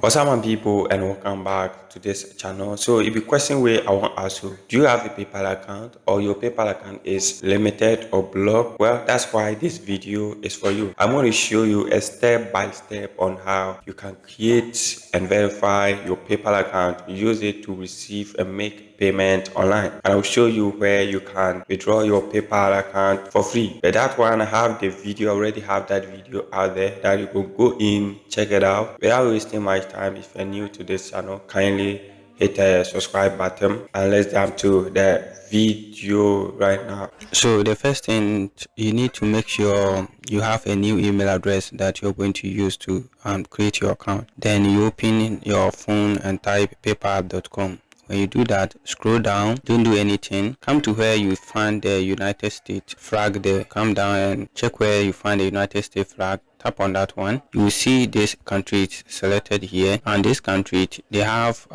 What's up, my people, and welcome back to this channel. So, if the question where I want to ask you, do you have a PayPal account or your PayPal account is limited or blocked? Well, that's why this video is for you. I'm going to show you a step by step on how you can create and verify your PayPal account. Use it to receive and make payment online, and I'll show you where you can withdraw your PayPal account for free. But that one, I have the video, already have that video out there that you can go in, check it out. Without wasting much time, if you're new to this channel, kindly hit the subscribe button and let's jump to the video right now. So the first thing, you need to make sure you have a new email address that you're going to use to create your account. Then you open your phone and type paypal.com. When you do that, scroll down, don't do anything, come to where you find the United States flag there. Come down and check where you find the United States flag. Tap on that one. You will see this country selected here, and this country, they have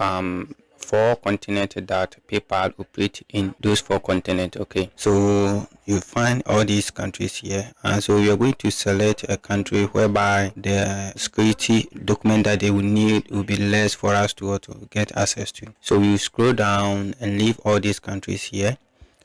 four continents that PayPal operate in. Those four continents. Okay, so you find all these countries here, and so you're going to select a country whereby the security document that they will need will be less for us to get access to. So you scroll down and leave all these countries here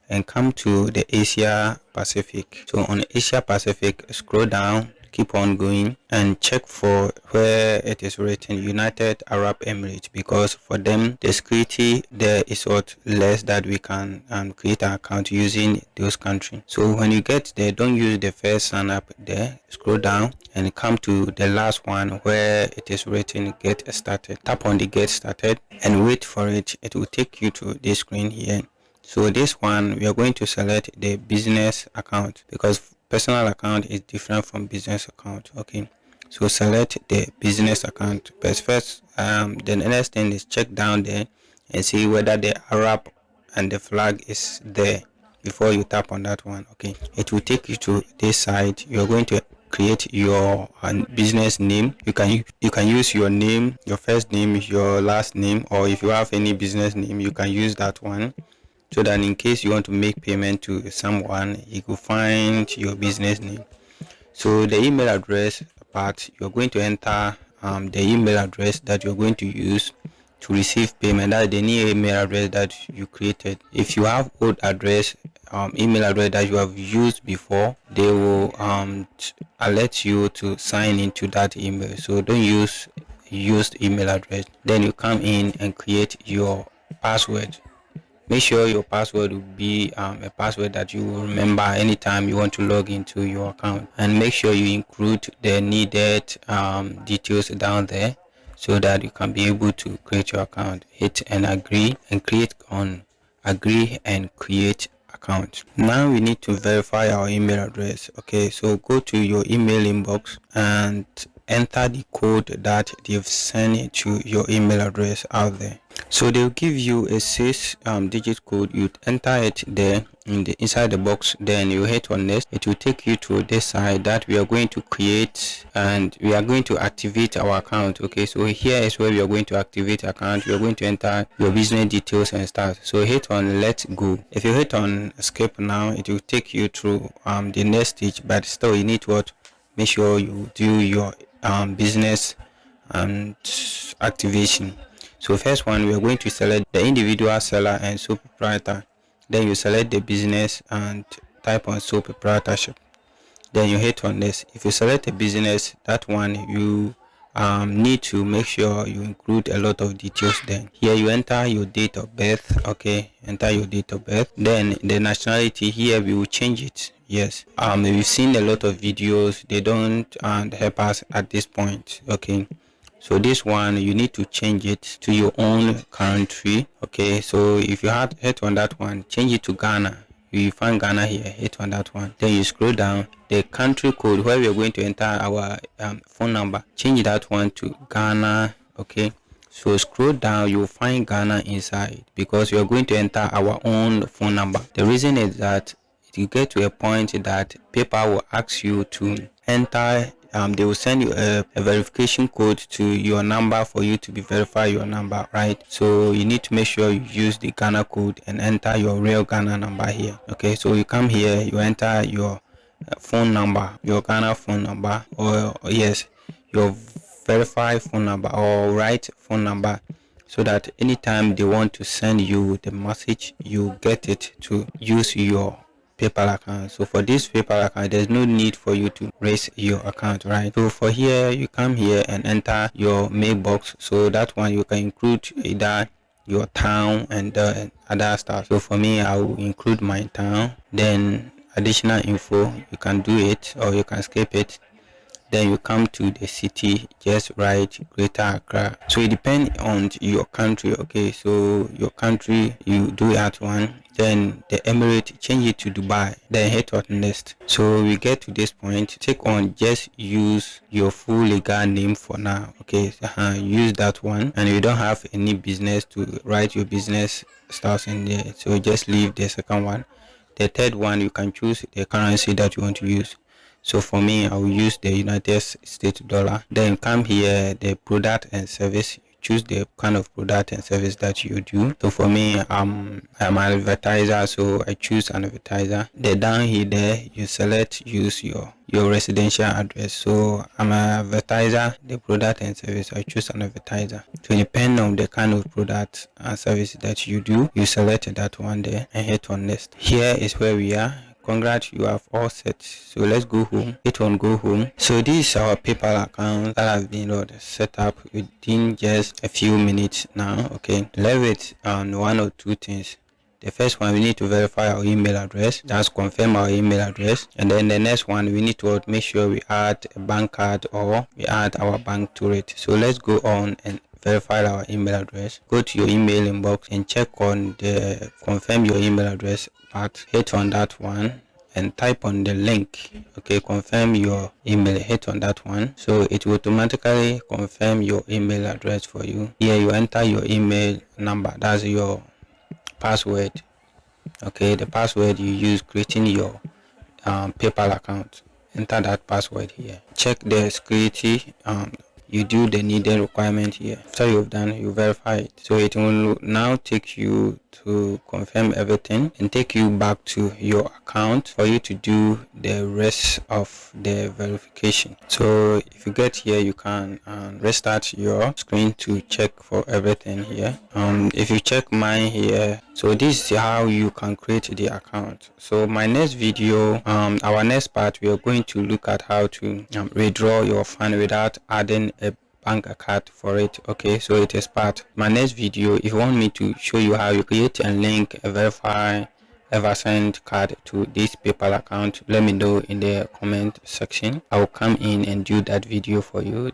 and come to the Asia Pacific. So on Asia Pacific, scroll down, keep on going and check for where it is written United Arab Emirates, because for them the security there is what less that we can create an account using those countries. So when you get there, don't use the first sign up there, scroll down and come to the last one where it is written get started. Tap on the get started and wait for it. It will take you to this screen here. So this one, we are going to select the business account because personal account is different from business account. Okay, so select the business account. But first, the next thing is check down there and see whether the Arab and the flag is there before you tap on that one. Okay, it will take you to this side. You are going to create your business name. You can use your name, your first name, your last name, or if you have any business name, you can use that one, so that in case you want to make payment to someone, you could find your business name. So the email address part, you're going to enter the email address that you're going to use to receive payment. That's the new email address that you created. If you have old address, email address that you have used before, they will alert you to sign into that email. So don't use used email address. Then you come in and create your password. Make sure your password will be a password that you will remember anytime you want to log into your account, and make sure you include the needed details down there so that you can be able to create your account. Hit and agree and create on agree and create account. Now we need to verify our email address. Okay, so go to your email inbox and enter the code that they've sent to your email address out there. So they'll give you a 6 digit code. You enter it there in the inside the box, then you hit on next. It will take you to this side that we are going to create and we are going to activate our account. Okay, so here is where we are going to activate account. You are going to enter your business details and start. So hit on let's go. If you hit on skip now, it will take you through the next stage, but still you need to make sure you do your business and activation. So first one, we are going to select the individual seller and sole proprietor. Then you select the business and type on sole proprietorship. Then you hit on this. If you select a business, that one you need to make sure you include a lot of details. Then here you enter your date of birth. Okay, enter your date of birth. Then the nationality, here we will change it. Yes, we've seen a lot of videos, they don't help us at this point. Okay, so this one you need to change it to your own country. Okay, so if you had hit on that one, change it to Ghana. You find Ghana here, hit on that one. Then you scroll down, the country code where we are going to enter our phone number, change that one to Ghana. Okay, so scroll down, you'll find Ghana inside because we are going to enter our own phone number. The reason is that you get to a point that PayPal will ask you to enter, they will send you a verification code to your number for you to be verify your number, right? So you need to make sure you use the Ghana code and enter your real Ghana number here. Okay, so you come here, you enter your phone number, your Ghana phone number, or yes, your verify phone number or write phone number, so that anytime they want to send you the message, you get it to use your PayPal account. So for this PayPal account, there's no need for you to raise your account, right? So for here, you come here and enter your mailbox. So that one you can include either your town and other stuff. So for me, I will include my town. Then additional info, you can do it or you can skip it. Then you come to the city, just write Greater Accra. So it depends on your country. Okay, so your country, you do that one. Then the Emirate, change it to Dubai, then hit on next. So we get to this point, take on, just use your full legal name for now. Okay, use that one, and you don't have any business to write your business stuff in there, so just leave the second one. The third one, you can choose the currency that you want to use. So for me, I will use the United States dollar. Then come here, the product and service. Choose the kind of product and service that you do. So for me, I'm an advertiser, so I choose an advertiser. Then down here, there you select use your residential address. So I'm an advertiser. The product and service, I choose an advertiser. So depending on the kind of product and service that you do, you select that one there and hit on next. Here is where we are. Congrats, you have all set. So let's go home. Hit on go home. So this is our PayPal account that has been set up within just a few minutes now. Okay, leave it on one or two things. The first one, we need to verify our email address. That's confirm our email address. And then the next one, we need to make sure we add a bank card or we add our bank to it. So let's go on and verify our email address. Go to your email inbox and check on the confirm your email address part. Hit on that one and type on the link. Okay, confirm your email. Hit on that one, so it will automatically confirm your email address for you. Here you enter your email number, that's your password. Okay, the password you use creating your PayPal account. Enter that password here. Check the security. You do the needed requirement here. After you've done, you verify it. So it will now take you to confirm everything and take you back to your account for you to do the rest of the verification. So if you get here, you can restart your screen to check for everything here. If you check mine here, so this is how you can create the account. So my next video, our next part, we are going to look at how to withdraw your fund without adding a bank account for it. Okay, so it is part my next video. If you want me to show you how you create and link a verify ever send card to this PayPal account, let me know in the comment section. I will come in and do that video for you.